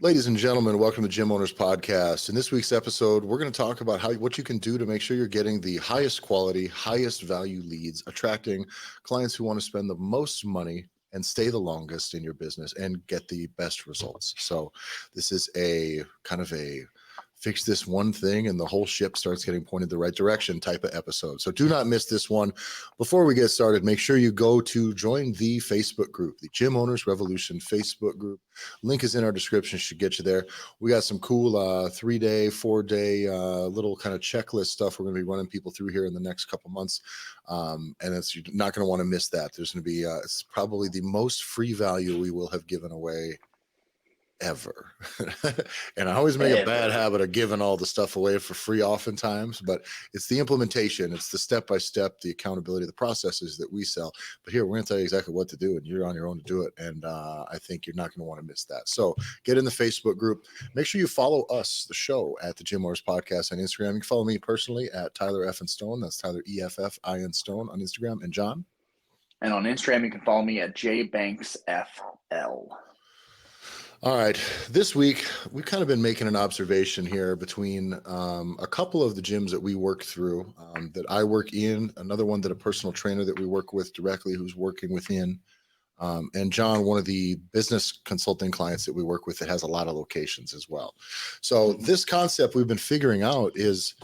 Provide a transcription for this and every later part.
Ladies and gentlemen, welcome to Gym Owners Podcast. In this week's episode, we're going to talk about what you can do to make sure you're getting the highest quality, highest value leads, attracting clients who want to spend the most money and stay the longest in your business and get the best results. So this is a kind of a fix this one thing and the whole ship starts getting pointed the right direction type of episode. So do not miss this one. Before we get started, make sure you go to join the Facebook group, the Gym Owners Revolution Facebook group. Link is in our description, should get you there. We got some cool 3-day, 4-day little kind of checklist stuff we're going to be running people through here in the next couple months. And you're not going to want to miss that. There's going to be, it's probably the most free value we will have given away ever. And I always make a bad habit of giving all the stuff away for free oftentimes, but it's the implementation, it's the step-by-step, the accountability, the processes that we sell. But here, we're going to tell you exactly what to do, and you're on your own to do it. And I think you're not going to want to miss that. So get in the Facebook group. Make sure you follow us, the show, at the Gym Owners Podcast on Instagram. You can follow me personally at Tyler F. and Stone. That's Tyler EFFIN Stone on Instagram. And John? And on Instagram, you can follow me at JBanksFL. All right. This week, we've kind of been making an observation here between a couple of the gyms that we work through, that I work in, another one that a personal trainer that we work with directly who's working within, and John, one of the business consulting clients that we work with that has a lot of locations as well. So this concept we've been figuring out is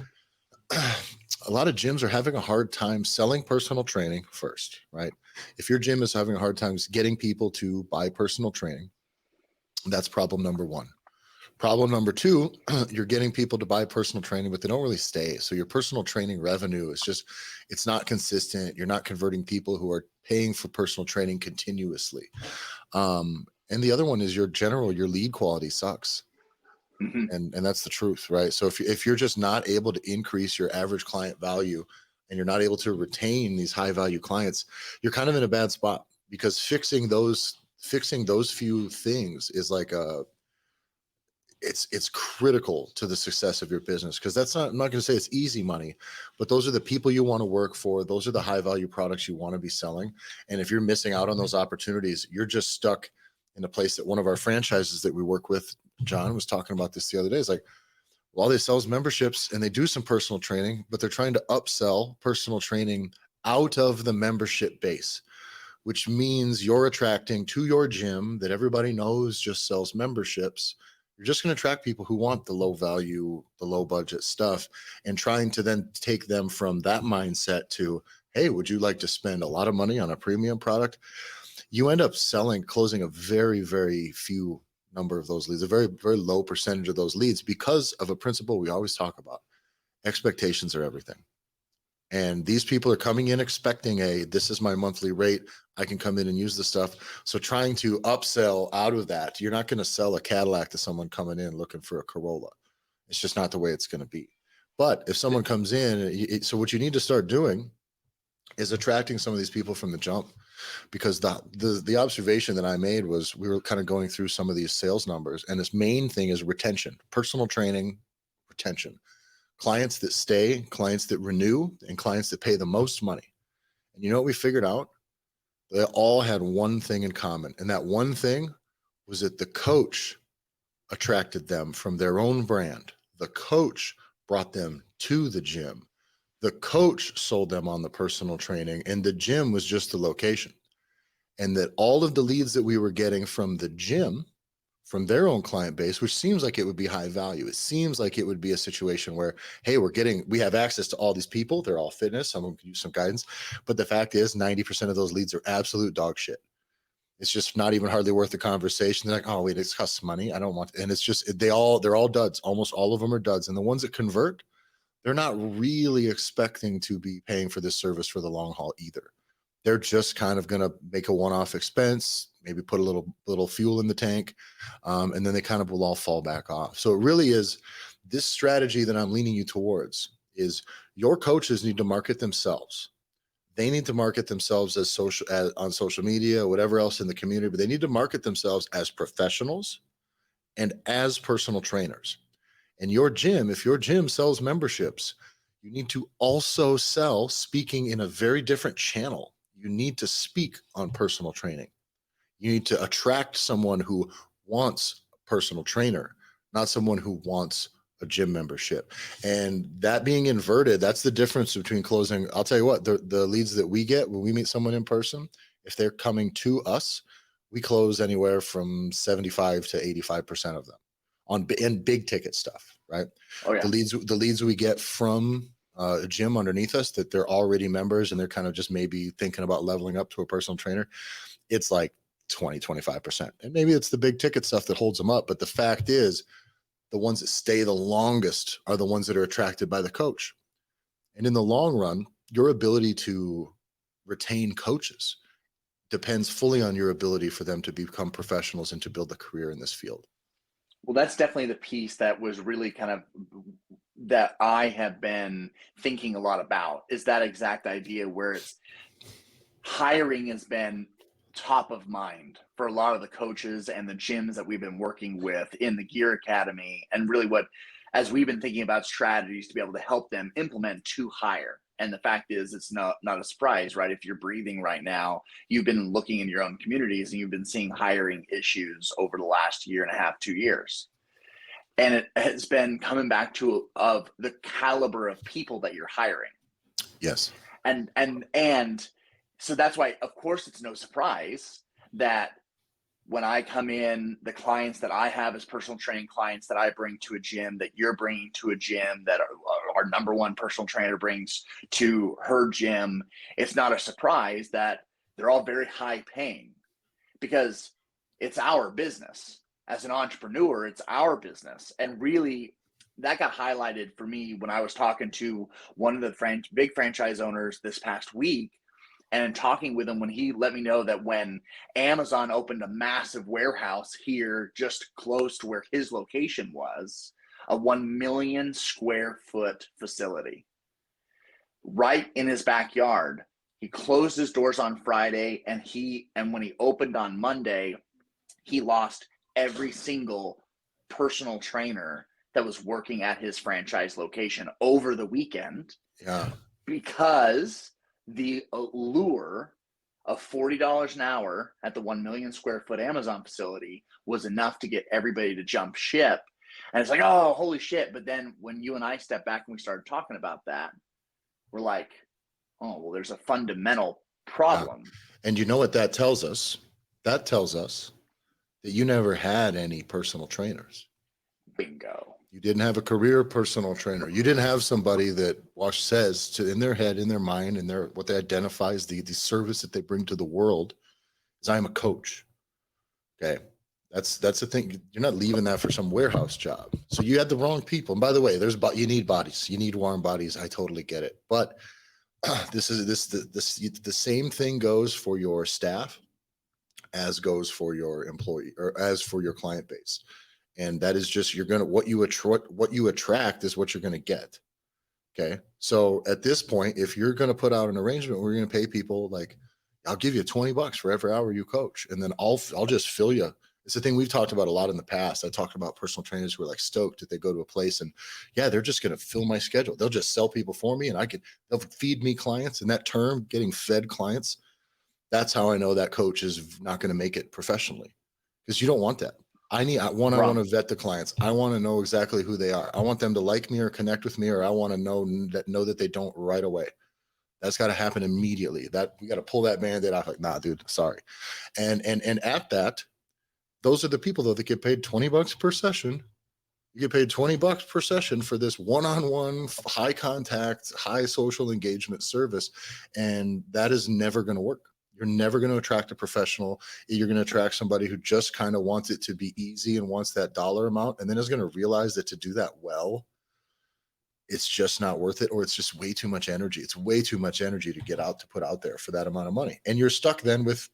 a lot of gyms are having a hard time selling personal training first, right? If your gym is having a hard time getting people to buy personal training, that's problem number one. Problem number two, you're getting people to buy personal training, but they don't really stay. So your personal training revenue is just, it's not consistent. You're not converting people who are paying for personal training continuously. And the other one is your lead quality sucks. Mm-hmm. And that's the truth, right? So if you're just not able to increase your average client value and you're not able to retain these high value clients, you're kind of in a bad spot, because fixing those few things is like it's critical to the success of your business. Because I'm not going to say it's easy money, but those are the people you want to work for. Those are the high value products you want to be selling. And if you're missing out on those opportunities, you're just stuck in a place that one of our franchises that we work with, John was talking about this the other day. It's like, well, they sell memberships and they do some personal training, but they're trying to upsell personal training out of the membership base, which means you're attracting to your gym that everybody knows just sells memberships. You're just going to attract people who want the low value, the low budget stuff, and trying to then take them from that mindset to, hey, would you like to spend a lot of money on a premium product? You end up closing a very, very few number of those leads, a very, very low percentage of those leads, because of a principle we always talk about. Expectations are everything. And these people are coming in expecting this is my monthly rate. I can come in and use the stuff. So trying to upsell out of that, you're not going to sell a Cadillac to someone coming in looking for a Corolla. It's just not the way it's going to be. But if someone comes in, so what you need to start doing is attracting some of these people from the jump. Because the observation that I made was, we were kind of going through some of these sales numbers, and this main thing is retention, personal training, retention. Clients that stay, clients that renew, and clients that pay the most money. And you know what we figured out? They all had one thing in common. And that one thing was that the coach attracted them from their own brand. The coach brought them to the gym. The coach sold them on the personal training, and the gym was just the location. And that all of the leads that we were getting from the gym, from their own client base, which seems like it would be high value. It seems like it would be a situation where, hey, we have access to all these people. They're all fitness. Some of them can use some guidance. But the fact is 90% of those leads are absolute dog shit. It's just not even hardly worth the conversation. They're like, oh, wait, it costs money. I don't want to. And it's just, they're all duds. Almost all of them are duds. And the ones that convert, they're not really expecting to be paying for this service for the long haul either. They're just kind of going to make a one-off expense, maybe put a little fuel in the tank, and then they kind of will all fall back off. So it really is this strategy that I'm leaning you towards is your coaches need to market themselves. They need to market themselves on social media, whatever else in the community, but they need to market themselves as professionals and as personal trainers. And your gym, if your gym sells memberships, you need to also sell speaking in a very different channel. You need to speak on personal training. You need to attract someone who wants personal trainer, not someone who wants a gym membership. And that being inverted, that's the difference between closing. I'll tell you what, the leads that we get when we meet someone in person, if they're coming to us, we close anywhere from 75 to 85% of them in big ticket stuff, right? Oh yeah. The leads we get from a gym underneath us that they're already members and they're kind of just maybe thinking about leveling up to a personal trainer, it's like 20, 25%. And maybe it's the big ticket stuff that holds them up. But the fact is, the ones that stay the longest are the ones that are attracted by the coach. And in the long run, your ability to retain coaches depends fully on your ability for them to become professionals and to build a career in this field. Well, that's definitely the piece that was really kind of that I have been thinking a lot about, is that exact idea where it's hiring has been top of mind for a lot of the coaches and the gyms that we've been working with in the Gear Academy, and really what, as we've been thinking about strategies to be able to help them implement to hire. And the fact is, it's not a surprise, right? If you're breathing right now, you've been looking in your own communities and you've been seeing hiring issues over the last year and a half, 2 years. And it has been coming back to of the caliber of people that you're hiring. Yes. And so that's why, of course, it's no surprise that when I come in, the clients that I have as personal training clients that I bring to a gym, that you're bringing to a gym, that our number one personal trainer brings to her gym, it's not a surprise that they're all very high paying, because it's our business. As an entrepreneur, it's our business. And really, that got highlighted for me when I was talking to one of the big franchise owners this past week, and talking with him when he let me know that when Amazon opened a massive warehouse here just close to where his location was, a 1 million square foot facility right in his backyard. He closed his doors on Friday, and when he opened on Monday, he lost every single personal trainer that was working at his franchise location over the weekend. Yeah. Because the allure of $40 an hour at the 1 million square foot Amazon facility was enough to get everybody to jump ship. And it's like, oh, holy shit. But then when you and I stepped back and we started talking about that, we're like, oh, well, there's a fundamental problem. Yeah. And you know what that tells us? That tells us that you never had any personal trainers. Bingo. You didn't have a career personal trainer. You didn't have somebody that says to, in their head, in their mind, in their, what they identify as the service that they bring to the world is, I'm a coach. Okay. That's the thing. You're not leaving that for some warehouse job. So you had the wrong people. And by the way, you need bodies. You need warm bodies. I totally get it. But the same thing goes for your staff as goes for your employee, or as for your client base. And that is just, what you attract is what you're going to get. Okay. So at this point, if you're going to put out an arrangement where you're going to pay people, like, I'll give you $20 for every hour you coach, and then I'll just fill you. It's the thing we've talked about a lot in the past. I talked about personal trainers who are like stoked that they go to a place and, yeah, they're just going to fill my schedule. They'll just sell people for me, and they'll feed me clients. And that term, getting fed clients, that's how I know that coach is not going to make it professionally, because you don't want that. I want to vet the clients. I want to know exactly who they are. I want them to like me or connect with me, or I want to know that they don't right away. That's got to happen immediately. That we got to pull that Band-Aid off. Like, nah, dude, sorry. And at that, those are the people though that get paid $20 per session. You get paid $20 per session for this one-on-one, high contact, high social engagement service, and that is never going to work. You're never going to attract a professional. You're going to attract somebody who just kind of wants it to be easy and wants that dollar amount, and then is going to realize that to do that well, it's just not worth it, or it's just way too much energy. It's way too much energy to put out there for that amount of money. And you're stuck then with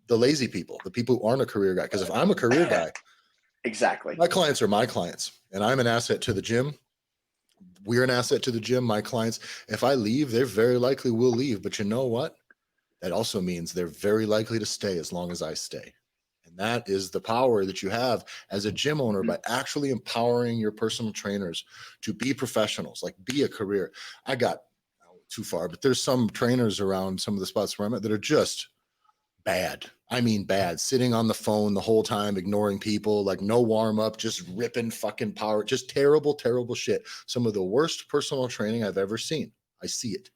the lazy people, the people who aren't a career guy. Because if I'm a career guy, exactly, my clients are my clients, and I'm an asset to the gym. We're an asset to the gym. My clients, if I leave, they very likely will leave. But you know what? That also means they're very likely to stay as long as I stay. And that is the power that you have as a gym owner by actually empowering your personal trainers to be professionals, like be a career. I got too far, but there's some trainers around some of the spots where I'm at that are just bad. I mean, bad. Sitting on the phone the whole time, ignoring people, like no warm up, just ripping fucking power, just terrible, terrible shit. Some of the worst personal training I've ever seen. I see it.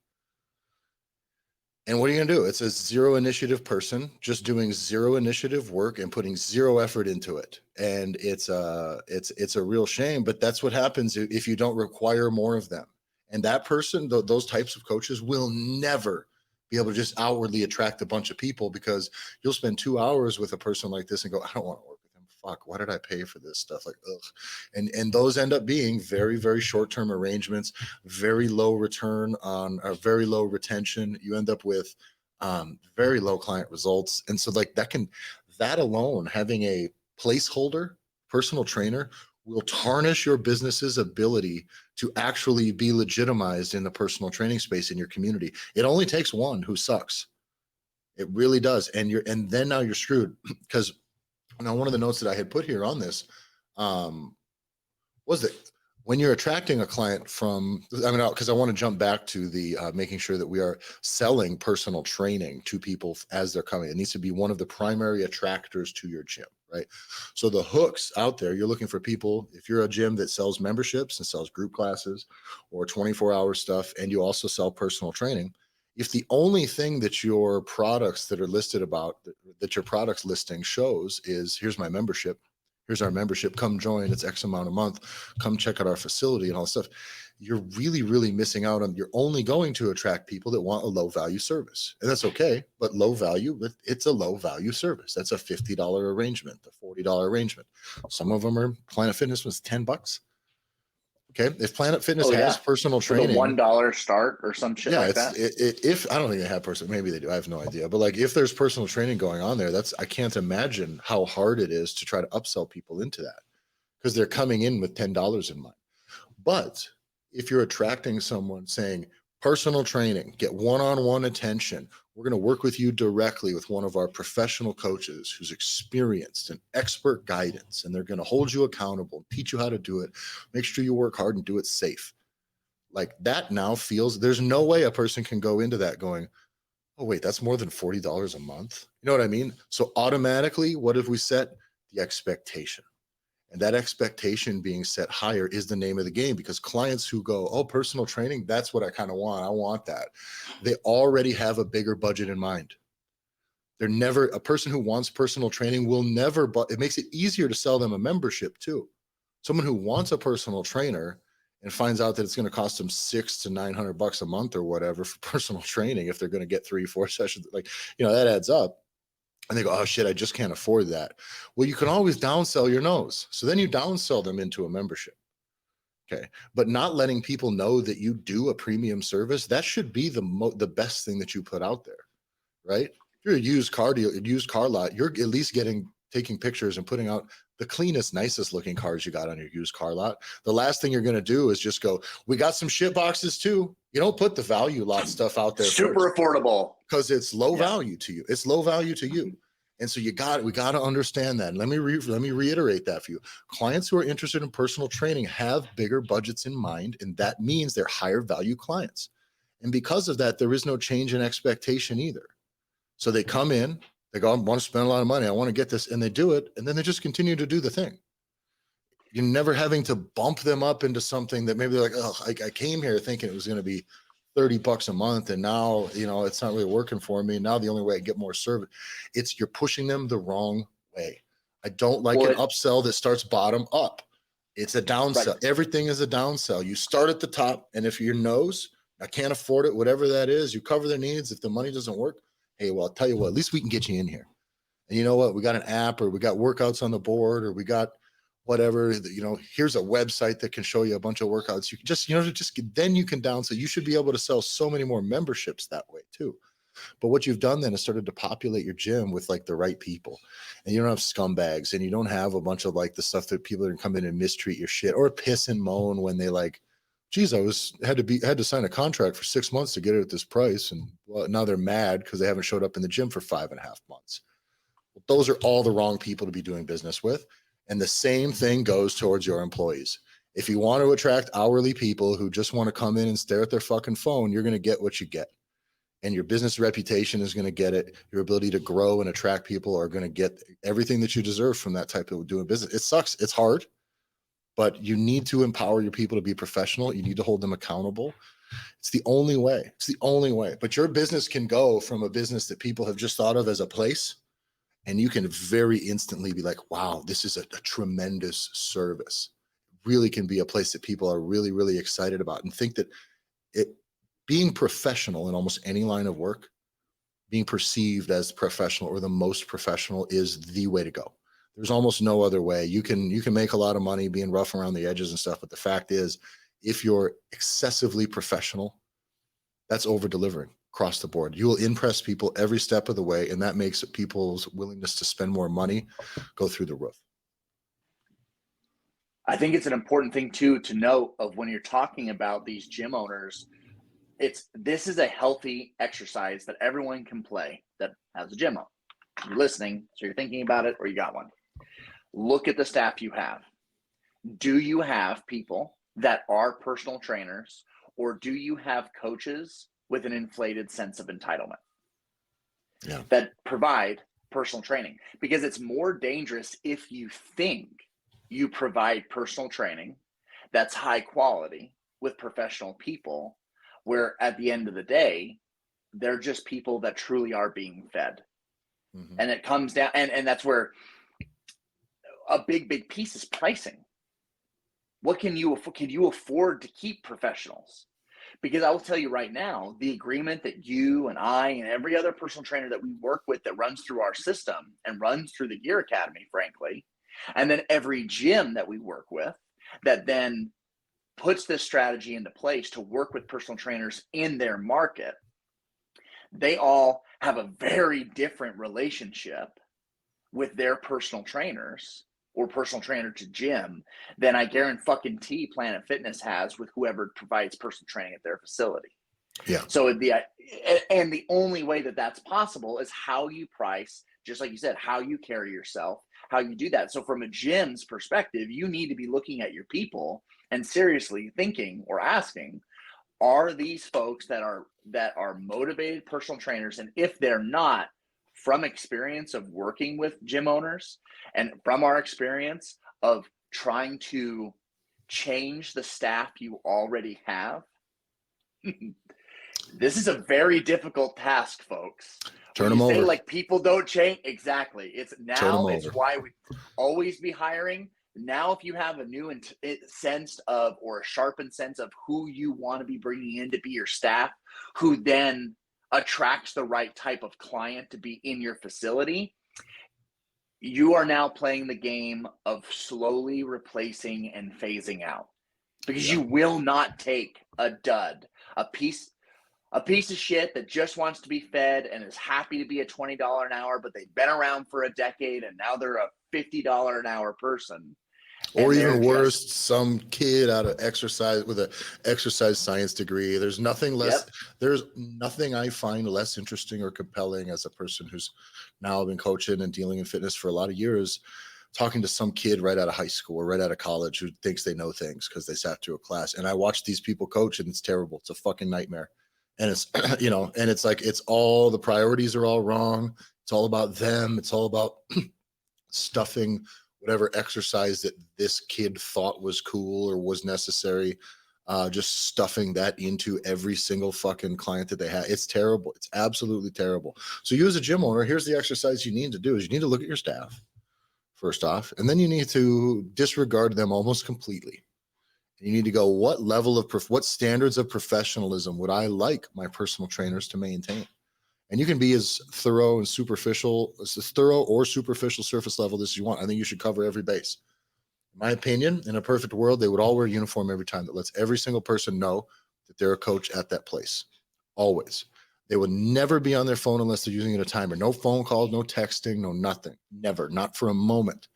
And what are you going to do? It's a zero initiative person just doing zero initiative work and putting zero effort into it. And it's a real shame, but that's what happens if you don't require more of them. And that person, those types of coaches will never be able to just outwardly attract a bunch of people, because you'll spend 2 hours with a person like this and go, I don't want to work with him. Fuck, why did I pay for this stuff? Like, ugh. And those end up being very, very short-term arrangements, very low return on, or very low retention. You end up with very low client results. And so like that alone, having a placeholder personal trainer will tarnish your business's ability to actually be legitimized in the personal training space in your community. It only takes one who sucks. It really does. And then now you're screwed. Because now one of the notes that I had put here on this was that when you're attracting a client from, I mean, because I want to jump back to the making sure that we are selling personal training to people as they're coming. It needs to be one of the primary attractors to your gym, right? So the hooks out there, you're looking for people, if you're a gym that sells memberships and sells group classes or 24-hour stuff, and you also sell personal training, if the only thing that your products that are listed about, that your products listing shows is, here's my membership, here's our membership, come join, it's X amount a month, come check out our facility and all that stuff, you're really, really missing out on, you're only going to attract people that want a low value service. And that's okay, but low value, it's a low value service. That's a $50 arrangement, a $40 arrangement. Some of them are, Planet Fitness was $10. Okay, if Planet Fitness has personal training, with a $1 start or some shit like that. If I don't think they have personal, maybe they do. I have no idea. But like, if there's personal training going on there, I can't imagine how hard it is to try to upsell people into that, because they're coming in with $10 in mind. But if you're attracting someone saying personal training, get one-on-one attention, we're going to work with you directly with one of our professional coaches who's experienced and expert guidance, and they're going to hold you accountable, teach you how to do it, make sure you work hard and do it safe. Like that now feels, there's no way a person can go into that going, oh wait, that's more than $40 a month. You know what I mean? So automatically, what have we set? The expectation. And that expectation being set higher is the name of the game, because clients who go, oh, personal training, that's what I kind of want. I want that. They already have a bigger budget in mind. They're never, a person who wants personal training will never, but it makes it easier to sell them a membership too. Someone who wants a personal trainer and finds out that it's going to cost them $600 to $900 a month or whatever for personal training, if they're going to get 3-4 sessions, like, you know, that adds up. And they go, oh shit, I just can't afford that. Well, you can always downsell your nose. So then you downsell them into a membership. Okay. But not letting people know that you do a premium service, that should be the best thing that you put out there, right? If you're a used car lot, you're at least taking pictures and putting out the cleanest, nicest looking cars you got on your used car lot. The last thing you're going to do is just go, we got some shit boxes too. You don't put the value lot stuff out there super affordable, because it's low value to you. It's low value to you. And so we got to understand that. And let me reiterate that for you. Clients who are interested in personal training have bigger budgets in mind, and that means they're higher value clients. And because of that, there is no change in expectation either. So they come in, they go, I want to spend a lot of money, I want to get this, and they do it, and then they just continue to do the thing. You're never having to bump them up into something that maybe they're like, oh, I came here thinking it was going to be $30 a month, and now, you know, it's not really working for me. Now the only way I get more service, you're pushing them the wrong way. I don't like an upsell that starts bottom up. It's a downsell. Right. Everything is a downsell. You start at the top, and if your nose, I can't afford it, whatever that is, you cover their needs. If the money doesn't work, hey, well, I'll tell you what, at least we can get you in here. And you know what? We got an app, or we got workouts on the board, or we got whatever, you know, here's a website that can show you a bunch of workouts. You can just, you know, then you can downsell. You should be able to sell so many more memberships that way too. But what you've done then is started to populate your gym with like the right people, and you don't have scumbags, and you don't have a bunch of like the stuff that people are going to come in and mistreat your shit or piss and moan when they like, geez, I had to sign a contract for 6 months to get it at this price. And well, now they're mad because they haven't showed up in the gym for 5.5 months. Well, those are all the wrong people to be doing business with. And the same thing goes towards your employees. If you want to attract hourly people who just want to come in and stare at their fucking phone, you're going to get what you get. and your business reputation is going to get it. Your ability to grow and attract people are going to get everything that you deserve from that type of doing business. It sucks. It's hard, but you need to empower your people to be professional. You need to hold them accountable. It's the only way. It's the only way. But your business can go from a business that people have just thought of as a place, and you can very instantly be like, wow, this is a tremendous service. Really can be a place that people are really, really excited about, and think that it being professional in almost any line of work, being perceived as professional or the most professional is the way to go. There's almost no other way. You can make a lot of money being rough around the edges and stuff, but the fact is, if you're excessively professional, that's over delivering across the board. You will impress people every step of the way, and that makes people's willingness to spend more money go through the roof. I think it's an important thing too to note of when you're talking about these gym owners. This is a healthy exercise that everyone can play that has a gym owner. You're listening, so you're thinking about it, or you got one. Look at the staff you have. Do you have people that are personal trainers, or do you have coaches with an inflated sense of entitlement that provide personal training? Because it's more dangerous if you think you provide personal training that's high quality with professional people, where at the end of the day, they're just people that truly are being fed. Mm-hmm. And it comes down, and that's where a big piece is pricing. What can you afford to keep professionals? Because I will tell you right now, the agreement that you and I and every other personal trainer that we work with that runs through our system and runs through the Gear Academy, frankly, and then every gym that we work with that then puts this strategy into place to work with personal trainers in their market, they all have a very different relationship with their personal trainers or personal trainer to gym than I guarantee Planet Fitness has with whoever provides personal training at their facility. Yeah. So the only way that that's possible is how you price, just like you said, how you carry yourself, how you do that. So from a gym's perspective, you need to be looking at your people and seriously thinking or asking, are these folks that are motivated personal trainers? And if they're not, from experience of working with gym owners and from our experience of trying to change the staff you already have, this is a very difficult task, folks. Turn them over. Like people don't change. Exactly. It's why we always be hiring. Now, if you have a new sense of, or a sharpened sense of who you want to be bringing in to be your staff, who then attracts the right type of client to be in your facility, you are now playing the game of slowly replacing and phasing out, because you will not take a dud, a piece of shit that just wants to be fed and is happy to be a $20 an hour, but they've been around for a decade and now they're a $50 an hour person. Or even worse, some kid out of exercise with an exercise science degree. There's nothing less. There's nothing I find less interesting or compelling as a person who's now been coaching and dealing in fitness for a lot of years, talking to some kid right out of high school or right out of college who thinks they know things because they sat through a class. And I watch these people coach, and it's terrible. It's a fucking nightmare. And it's, and it's like, it's all, the priorities are all wrong. It's all about them. It's all about stuffing whatever exercise that this kid thought was cool or was necessary, just stuffing that into every single fucking client that they have. It's terrible. It's absolutely terrible. So you as a gym owner, here's the exercise you need to do is you need to look at your staff first off, and then you need to disregard them almost completely. You need to go, what level of, what standards of professionalism would I like my personal trainers to maintain? And you can be as thorough or superficial surface level as you want. I think you should cover every base. In my opinion, in a perfect world, they would all wear a uniform every time. That lets every single person know that they're a coach at that place. Always. They would never be on their phone unless they're using it a timer. No phone calls, no texting, no nothing. Never. Not for a moment.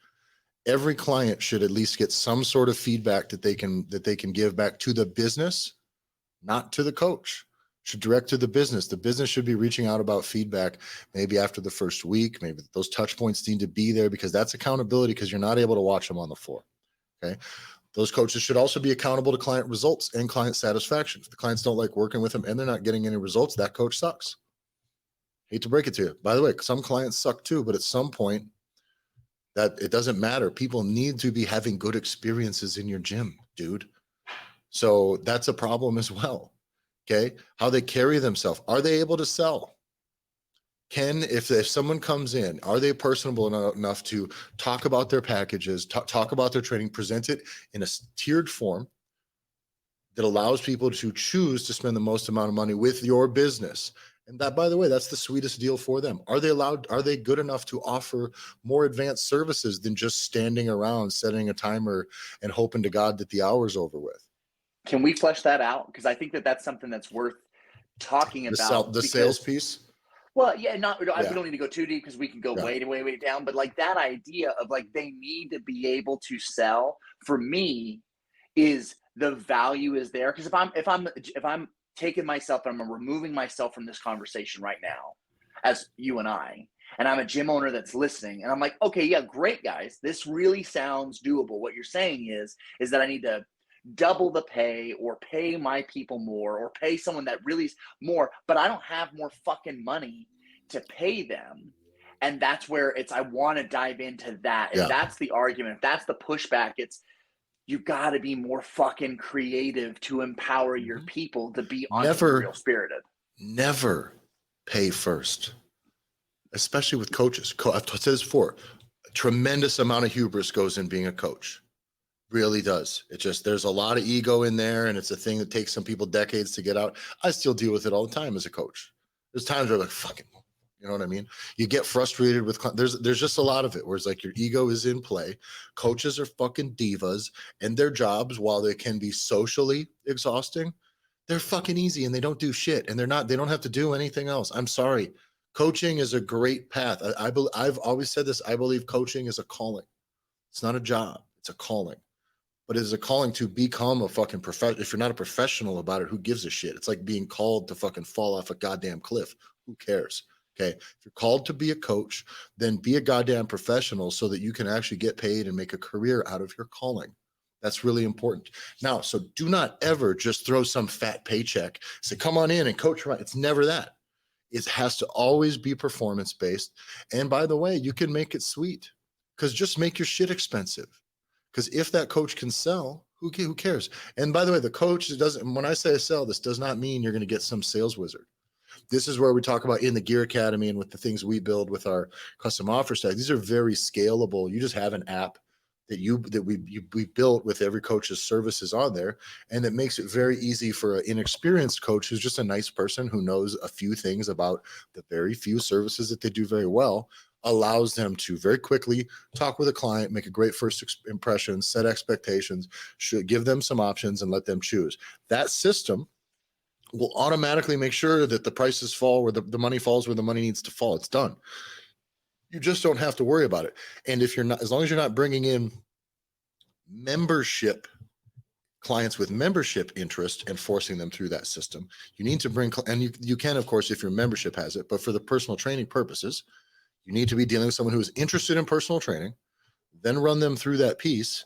Every client should at least get some sort of feedback that they can give back to the business, not to the coach. Should direct to the business. The business should be reaching out about feedback maybe after the first week. Maybe those touch points need to be there, because that's accountability, because you're not able to watch them on the floor. Okay. Those coaches should also be accountable to client results and client satisfaction. If the clients don't like working with them and they're not getting any results, that coach sucks. Hate to break it to you. By the way, some clients suck too, but at some point that it doesn't matter. People need to be having good experiences in your gym, dude. So that's a problem as well. Okay. How they carry themselves. Are they able to sell? If someone comes in, are they personable enough to talk about their packages, talk about their training, present it in a tiered form that allows people to choose to spend the most amount of money with your business? And that, by the way, that's the sweetest deal for them. Are they good enough to offer more advanced services than just standing around, setting a timer and hoping to God that the hour's over with? Can we flesh that out? Because I think that that's something that's worth talking about. The sales piece. Well, yeah, we don't need to go too deep because we can go way down. But like that idea of like they need to be able to sell, for me, is the value is there. Because if I'm taking myself and I'm removing myself from this conversation right now, as you and I'm a gym owner that's listening, and I'm like, okay, yeah, great guys, this really sounds doable. What you're saying is that I need to double the pay or pay my people more or pay someone that really is more, but I don't have more fucking money to pay them. And that's where I want to dive into that. And that's the argument. If that's the pushback, it's you got to be more fucking creative to empower your people to be entrepreneurial spirited. Never pay first, especially with coaches. I've said this before, a tremendous amount of hubris goes in being a coach. Really does. It just, there's a lot of ego in there, and it's a thing that takes some people decades to get out. I still deal with it all the time as a coach. There's times where I'm like, fucking, you know what I mean? You get frustrated with, there's just a lot of it where it's like your ego is in play. Coaches are fucking divas, and their jobs, while they can be socially exhausting, they're fucking easy and they don't do shit, and they don't have to do anything else. I'm sorry. Coaching is a great path. I've always said this. I believe coaching is a calling. It's not a job. It's a calling. But it is a calling to become a fucking professional. If you're not a professional about it, who gives a shit? It's like being called to fucking fall off a goddamn cliff. Who cares? Okay. If you're called to be a coach, then be a goddamn professional so that you can actually get paid and make a career out of your calling. That's really important. Now, so do not ever just throw some fat paycheck, say, come on in and coach. Right. It's never that. It has to always be performance-based. And by the way, you can make it sweet, because just make your shit expensive. Because if that coach can sell, who cares? And by the way, the coach doesn't, when I say sell, this does not mean you're going to get some sales wizard. This is where we talk about in the Gear Academy and with the things we build with our custom offer stack. These are very scalable. You just have an app that we built with every coach's services on there, and that makes it very easy for an inexperienced coach who's just a nice person who knows a few things about the very few services that they do very well, allows them to very quickly talk with a client, make a great first impression, set expectations, should give them some options and let them choose. That system will automatically make sure that the prices fall where the money falls where the money needs to fall. It's done. You just don't have to worry about it. And if you're not, as long as you're not bringing in membership clients with membership interest and forcing them through that system, you need to bring, and you can, of course, if your membership has it, but for the personal training purposes, you need to be dealing with someone who is interested in personal training, then run them through that piece.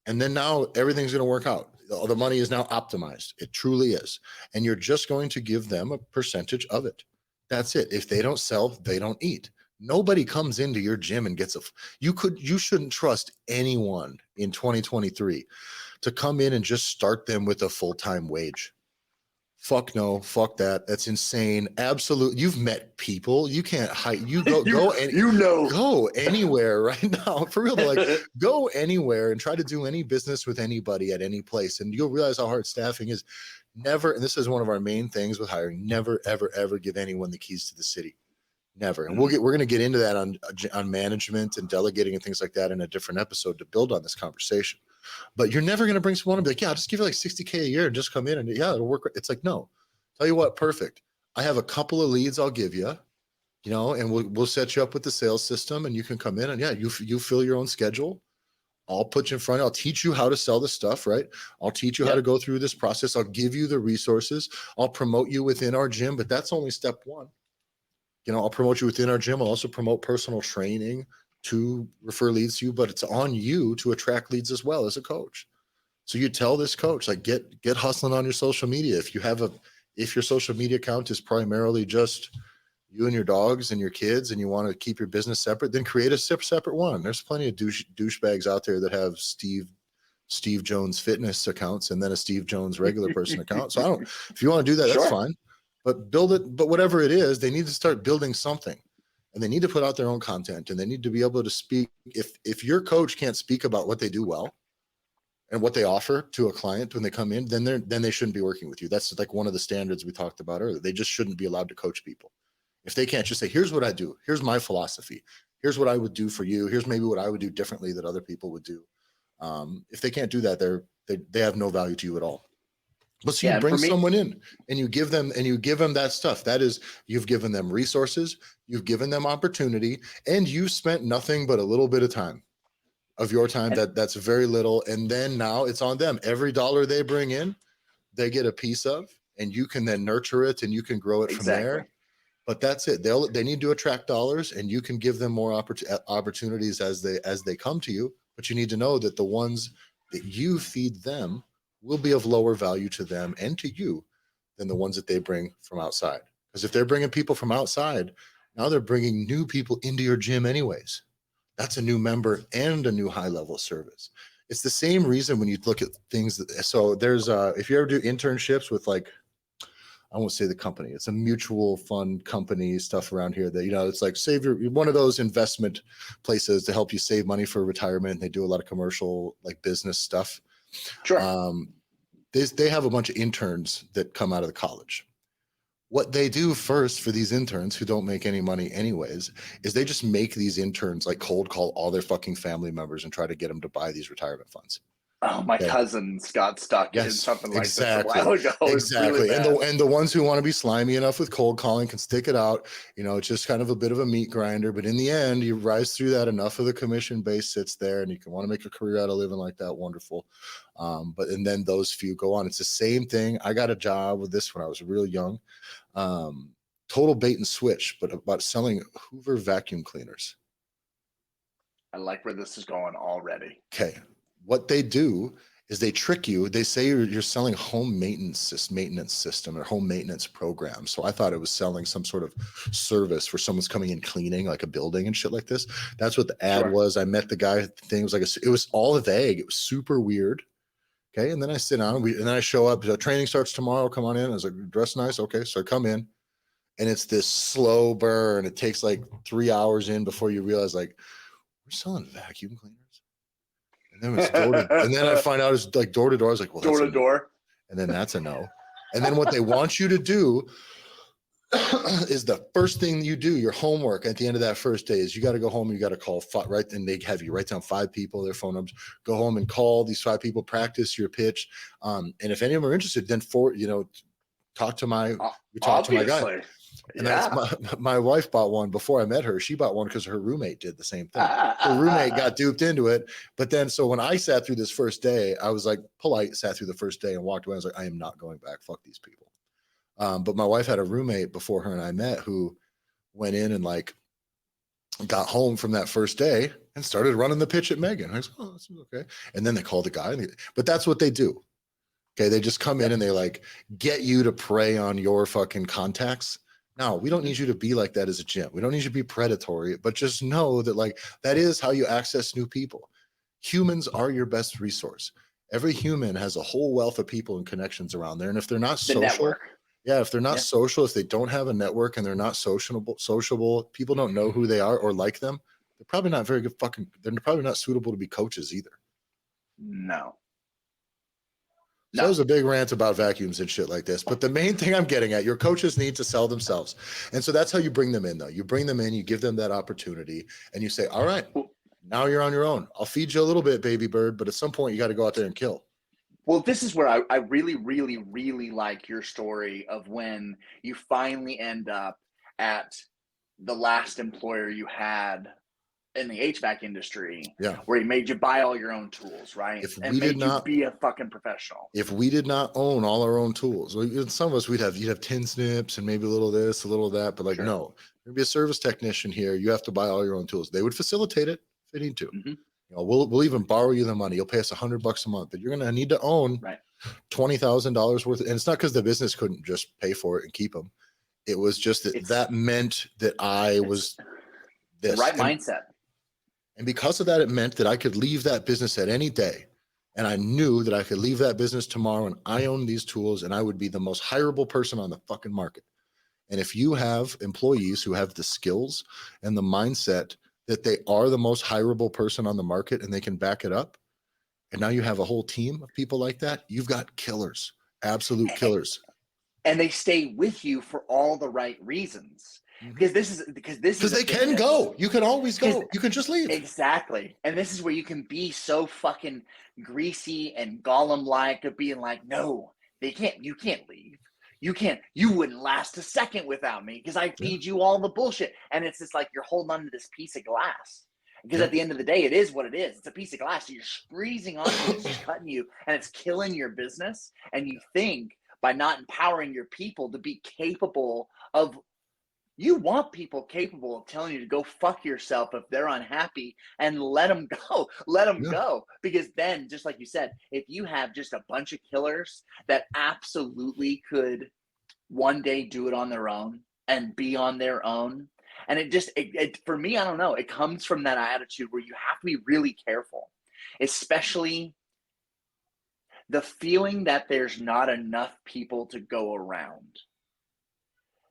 And then now everything's going to work out. The money is now optimized. It truly is. And you're just going to give them a percentage of it. That's it. If they don't sell, they don't eat. Nobody comes into your gym and gets you shouldn't trust anyone in 2023 to come in and just start them with a full-time wage. Fuck no, fuck that. That's insane. Absolutely. You've met people. You can't hide. You go anywhere right now. For real. Like, go anywhere and try to do any business with anybody at any place. And you'll realize how hard staffing is. Never, and this is one of our main things with hiring, never, ever, ever give anyone the keys to the city. Never. And we're going to get into that on management and delegating and things like that in a different episode to build on this conversation. But you're never going to bring someone and be like, yeah, I'll just give you like $60K a year and just come in and yeah, it'll work. It's like, no, tell you what, perfect. I have a couple of leads I'll give you, and we'll set you up with the sales system, and you can come in and yeah, you fill your own schedule. I'll put you in front. I'll teach you how to sell the stuff, right? I'll teach you how to go through this process. I'll give you the resources. I'll promote you within our gym, but that's only step one. I'll promote you within our gym. I'll also promote personal training to refer leads to you, but it's on you to attract leads as well as a coach. So you tell this coach, like, get hustling on your social media. If your social media account is primarily just you and your dogs and your kids, and you want to keep your business separate, then create a separate one. There's plenty of douchebags out there that have Steve Jones fitness accounts and then a Steve Jones regular person account. So if you want to do that, that's fine. But build it. But whatever it is, they need to start building something, and they need to put out their own content, and they need to be able to speak. If your coach can't speak about what they do well and what they offer to a client when they come in, then they shouldn't be working with you. That's like one of the standards we talked about earlier. They just shouldn't be allowed to coach people. If they can't just say, here's what I do, here's my philosophy, here's what I would do for you, here's maybe what I would do differently that other people would do. If they can't do that, they have no value to you at all. But so you bring someone in and you give them that stuff. That is, you've given them resources, you've given them opportunity, and you spent nothing but a little bit of time of your time. That's very little. And then now it's on them. Every dollar they bring in, they get a piece of, and you can then nurture it and you can grow it from there. But that's it. They need to attract dollars, and you can give them more opportunities as they come to you. But you need to know that the ones that you feed them will be of lower value to them and to you than the ones that they bring from outside. Because if they're bringing people from outside, now they're bringing new people into your gym anyways. That's a new member and a new high level service. It's the same reason when you look at things. So there's if you ever do internships with, like, I won't say the company, it's a mutual fund company stuff around here that, it's like one of those investment places to help you save money for retirement. They do a lot of commercial, like, business stuff. Sure. They have a bunch of interns that come out of the college. What they do first for these interns who don't make any money anyways, is they just make these interns, like, cold call all their fucking family members and try to get them to buy these retirement funds. Oh, my cousins got stuck in something like this a while ago. Exactly. Really, and the ones who want to be slimy enough with cold calling can stick it out. It's just kind of a bit of a meat grinder, but in the end, you rise through that. Enough of the commission base sits there, and you can want to make a career out of living like that. Wonderful. And then those few go on. It's the same thing. I got a job with this when I was real young. Total bait and switch, but about selling Hoover vacuum cleaners. I like where this is going already. Okay. What they do is they trick you. They say you're selling home maintenance system or home maintenance program. So I thought it was selling some sort of service where someone's coming in cleaning, like, a building and shit like this. That's what the ad was. I met the guy. The thing was it was all vague. It was super weird. Okay. And then I sit down and then I show up. The training starts tomorrow. Come on in. I was like, dress nice. Okay. So I come in, and it's this slow burn. It takes like 3 hours in before you realize, like, we're selling vacuum cleaners. And then it's and then I find out it's like door to door. I was like, well, door to door. And then that's a no. And then what they want you to do is the first thing you do, your homework at the end of that first day, is you got to go home and you got to call and they have you write down 5 people, their phone numbers, go home and call these 5 people, practice your pitch. And if any of them are interested, then talk to my guy. And that's my wife bought one before I met her. She bought one because her roommate did the same thing. Her roommate got duped into it. But then, so when I sat through this first day, I was like polite, sat through the first day and walked away. I was like, I am not going back. Fuck these people. But my wife had a roommate before her and I met who went in and, like, got home from that first day and started running the pitch at Megan. I was like, oh, this is okay. And then they called the guy. But that's what they do. Okay. They just come in and they, like, get you to prey on your fucking contacts. No, we don't need you to be like that as a gym. We don't need you to be predatory, but just know that, like, that is how you access new people. Humans are your best resource. Every human has a whole wealth of people and connections around there. And if they're not social, if they're not social, if they don't have a network and they're not sociable, people don't know who they are or like them, they're probably not very good they're probably not suitable to be coaches either. No. So it was a big rant about vacuums and shit like this. But the main thing I'm getting at, your coaches need to sell themselves. And so that's how you bring them in, though. You bring them in, you give them that opportunity, and you say, all right, now you're on your own. I'll feed you a little bit, baby bird, but at some point you got to go out there and kill. Well, this is where I really, really, really like your story of when you finally end up at the last employer you had in the HVAC industry, where he made you buy all your own tools, right? And made you be a fucking professional. If we did not own all our own tools, some of us, you'd have tin snips and maybe a little of this, a little of that, but, like, no, there'd be a service technician here. You have to buy all your own tools. They would facilitate it if they need to. You know, we'll even borrow you the money. You'll pay us $100 a month, but you're going to need to own Right. $20,000 worth. And it's not because the business couldn't just pay for it and keep them. It was just that that meant that I was this the right and, mindset. and because of that, it meant that I could leave that business at any day. And I knew that I could leave that business tomorrow and I own these tools and I would be the most hireable person on the fucking market. And if you have employees who have the skills and the mindset that they are the most hireable person on the market and they can back it up, and now you have a whole team of people like that, you've got killers, absolute killers. And they stay with you for all the right reasons. Because they can go. You can always go. You can just leave. Exactly. And this is where you can be so fucking greasy and Gollum-like of being like, no, they can't. You can't leave. You wouldn't last a second without me because I feed you all the bullshit. And it's just like you're holding on to this piece of glass. Because at the end of the day, it is what it is. It's a piece of glass. So you're squeezing onto it, it's cutting you, and it's killing your business. And you think by not empowering your people to be capable of, you want people capable of telling you to go fuck yourself if they're unhappy, and let them go. Let them go. Because then, just like you said, if you have just a bunch of killers that absolutely could one day do it on their own and be on their own, and it for me, I don't know, it comes from that attitude where you have to be really careful, especially the feeling that there's not enough people to go around.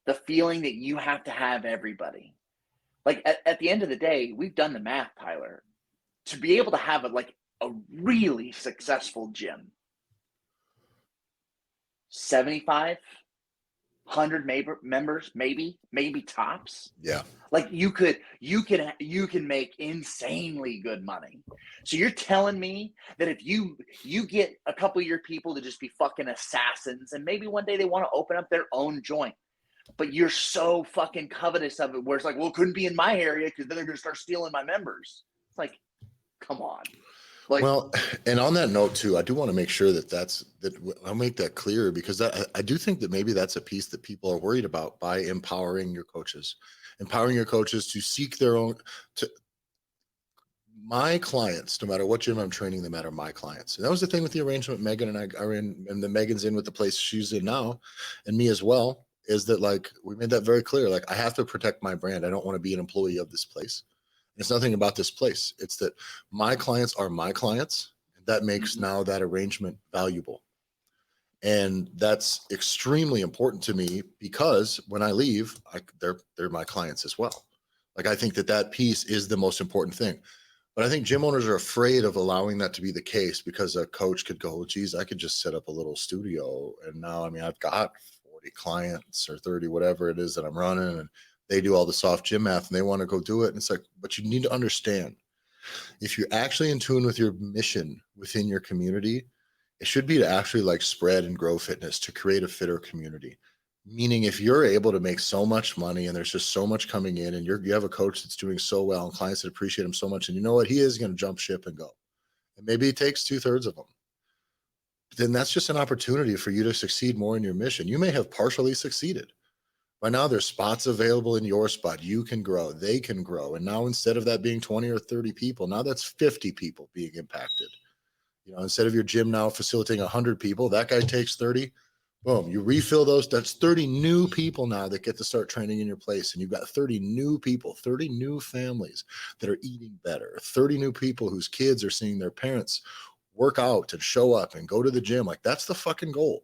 The feeling that you have to have everybody. Like at the end of the day, we've done the math, Tyler, to be able to have a really successful gym. 75, 100 members, maybe tops. Yeah. Like you can make insanely good money. So you're telling me that if you get a couple of your people to just be fucking assassins, and maybe one day they want to open up their own joint, but you're so fucking covetous of it where it's like, well, it couldn't be in my area because then they're going to start stealing my members. It's like, come on. Like, well, and on that note too, I do want to make sure that I'll make that clear, because I do think that maybe that's a piece that people are worried about by empowering your coaches to seek their own. My clients, no matter what gym I'm training them at, are my clients. And that was the thing with the arrangement Megan and I are in, and the Megan's in with the place she's in now, and me as well, is that like we made that very clear. Like I have to protect my brand. I don't want to be an employee of this place. It's nothing about this place. It's that my clients are my clients. And that makes now that arrangement valuable. And that's extremely important to me, because when I leave, they're my clients as well. Like I think that piece is the most important thing. But I think gym owners are afraid of allowing that to be the case, because a coach could go, geez, I could just set up a little studio. And now, I mean, I've got 40 clients or 30, whatever it is that I'm running, and they do all the soft gym math and they want to go do it. And it's like, but you need to understand, if you're actually in tune with your mission within your community, it should be to actually like spread and grow fitness, to create a fitter community. Meaning if you're able to make so much money and there's just so much coming in, and you have a coach that's doing so well and clients that appreciate him so much, and you know what, he is going to jump ship and go. And maybe it takes 2/3 of them. Then that's just an opportunity for you to succeed more in your mission. You may have partially succeeded. By now there's spots available in your spot. You can grow, they can grow. And now instead of that being 20 or 30 people, now that's 50 people being impacted. You know, instead of your gym now facilitating 100 people, that guy takes 30. Boom, you refill those. That's 30 new people now that get to start training in your place. And you've got 30 new people, 30 new families that are eating better, 30 new people whose kids are seeing their parents work out and show up and go to the gym. Like that's the fucking goal.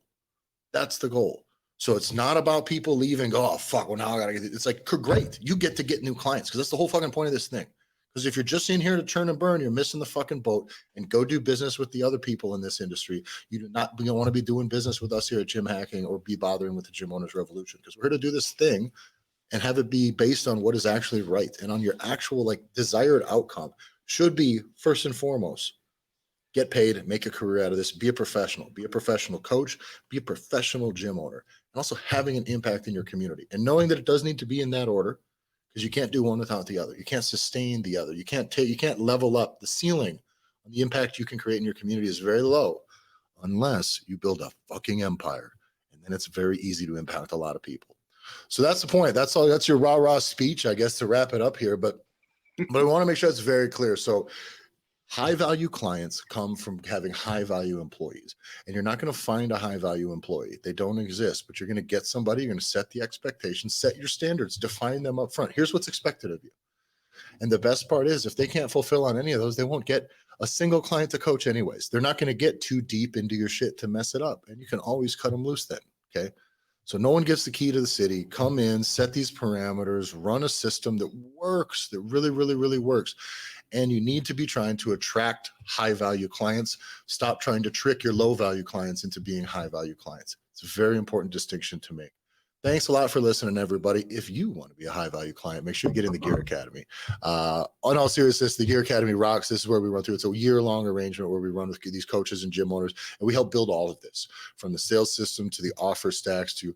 That's the goal. So it's not about people leaving, go, oh, fuck, well, now I got to get it. It's like, great. You get to get new clients, because that's the whole fucking point of this thing. Because if you're just in here to churn and burn, you're missing the fucking boat, and go do business with the other people in this industry. You don't want to be doing business with us here at Gym Hacking, or be bothering with the Gym Owners Revolution, because we're here to do this thing and have it be based on what is actually right, and on your actual like desired outcome should be, first and foremost, get paid, make a career out of this, be a professional coach, be a professional gym owner, and also having an impact in your community, and knowing that it does need to be in that order, because you can't do one without the other. You can't sustain the other. You can't level up. The ceiling on the impact you can create in your community is very low, unless you build a fucking empire, and then it's very easy to impact a lot of people. So that's the point. That's all. That's your rah-rah speech, I guess, to wrap it up here. But I want to make sure it's very clear. So High value clients come from having high value employees, and you're not going to find a high value employee. They don't exist, but you're going to get somebody, you're going to set the expectations, set your standards, define them up front. Here's what's expected of you. And the best part is if they can't fulfill on any of those, they won't get a single client to coach anyways. They're not going to get too deep into your shit to mess it up. And you can always cut them loose then. Okay. So no one gets the key to the city. Come in, set these parameters, run a system that works, that really, really, really works. And you need to be trying to attract high value clients. Stop trying to trick your low value clients into being high value clients. It's a very important distinction to make. Thanks a lot for listening, everybody. If you want to be a high value client, make sure you get in the Gear Academy. On all seriousness, the Gear Academy rocks. This is where we run through. It's a year-long arrangement where we run with these coaches and gym owners, and we help build all of this, from the sales system to the offer stacks to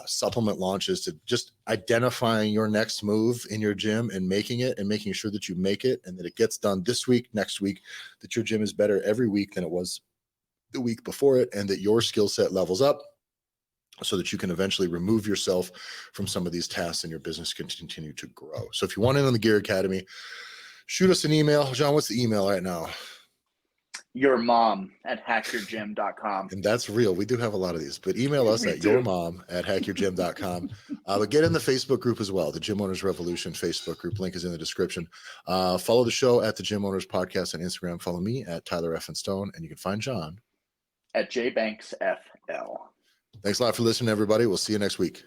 supplement launches to just identifying your next move in your gym and making sure that you make it and that it gets done this week, next week, that your gym is better every week than it was the week before it, and that your skill set levels up, so that you can eventually remove yourself from some of these tasks and your business can continue to grow. So if you want in on the Gear Academy, shoot us an email. John, what's the email right now? Your mom at hackyourgym.com. And that's real. We do have a lot of these, but email us at yourmom@hackyourgym.com. But get in the Facebook group as well, the Gym Owners Revolution Facebook group. Link is in the description. Follow the show at the Gym Owners Podcast on Instagram. Follow me at Tyler F. and Stone, and you can find John at JBanksFL. Thanks a lot for listening, everybody. We'll see you next week.